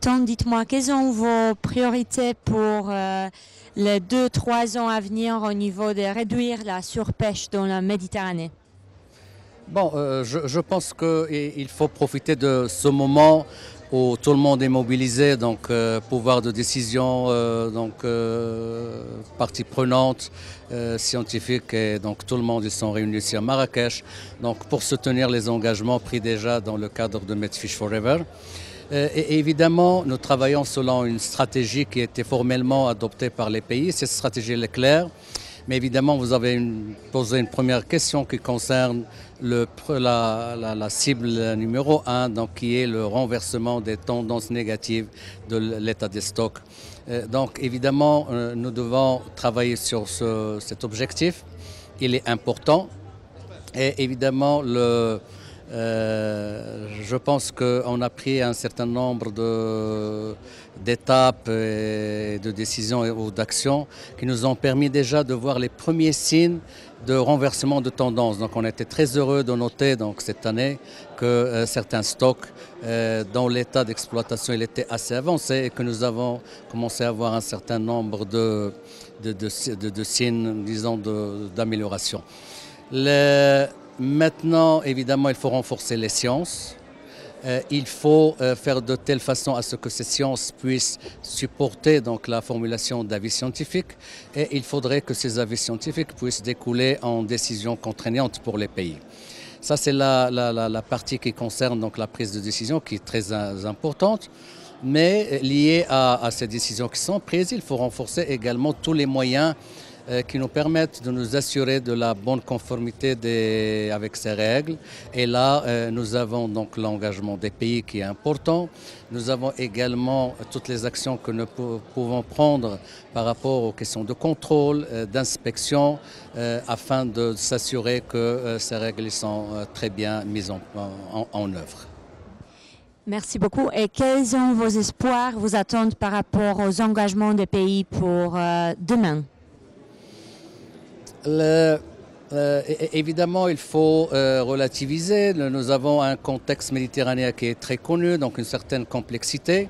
temps, dites-moi, quelles sont vos priorités pour les 2-3 ans à venir au niveau de réduire la surpêche dans la Méditerranée? Bon, je pense qu'il faut profiter de ce moment où tout le monde est mobilisé, donc pouvoir de décision, parties prenantes, scientifiques, et donc tout le monde ils sont réunis ici à Marrakech, donc pour soutenir les engagements pris déjà dans le cadre de Medfish Forever. Et évidemment, nous travaillons selon une stratégie qui a été formellement adoptée par les pays. Cette stratégie est claire. Mais évidemment, vous avez posé une première question qui concerne la cible numéro 1, donc qui est le renversement des tendances négatives de l'état des stocks. Donc évidemment, nous devons travailler sur cet objectif. Il est important. Et évidemment, je pense qu'on a pris un certain nombre d'étapes et de décisions ou d'actions qui nous ont permis déjà de voir les premiers signes de renversement de tendance. Donc on était très heureux de noter donc, cette année que certains stocks dont l'état d'exploitation il était assez avancé et que nous avons commencé à avoir un certain nombre de signes, disons, d'amélioration. Maintenant, évidemment, il faut renforcer les sciences. Il faut faire de telle façon à ce que ces sciences puissent supporter donc, la formulation d'avis scientifiques et il faudrait que ces avis scientifiques puissent découler en décisions contraignantes pour les pays. Ça, c'est la partie qui concerne donc, la prise de décision qui est très importante. Mais liée à ces décisions qui sont prises, il faut renforcer également tous les moyens qui nous permettent de nous assurer de la bonne conformité avec ces règles. Et là, nous avons donc l'engagement des pays qui est important. Nous avons également toutes les actions que nous pouvons prendre par rapport aux questions de contrôle, d'inspection, afin de s'assurer que ces règles sont très bien mises en œuvre. Merci beaucoup. Et quels sont vos espoirs, vos attentes par rapport aux engagements des pays pour demain? Évidemment, il faut relativiser. Nous avons un contexte méditerranéen qui est très connu, donc une certaine complexité.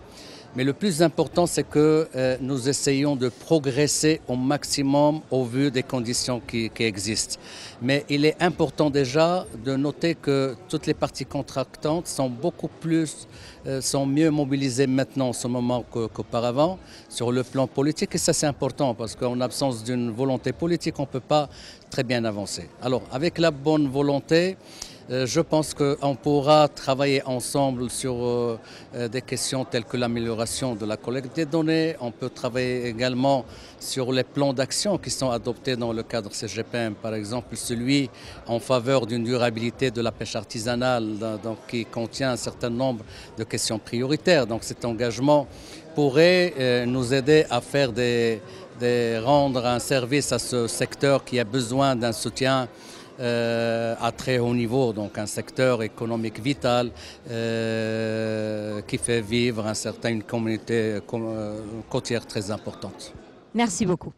Mais le plus important, c'est que nous essayons de progresser au maximum au vu des conditions qui existent. Mais il est important déjà de noter que toutes les parties contractantes sont sont mieux mobilisées maintenant en ce moment qu'auparavant sur le plan politique. Et ça, c'est important parce qu'en absence d'une volonté politique, on ne peut pas très bien avancer. Alors, avec la bonne volonté, je pense qu'on pourra travailler ensemble sur des questions telles que l'amélioration de la collecte des données. On peut travailler également sur les plans d'action qui sont adoptés dans le cadre CGPM, par exemple celui en faveur d'une durabilité de la pêche artisanale, donc, qui contient un certain nombre de questions prioritaires. Donc cet engagement pourrait nous aider à faire rendre un service à ce secteur qui a besoin d'un soutien à très haut niveau, donc un secteur économique vital qui fait vivre une communauté côtière très importante. Merci beaucoup.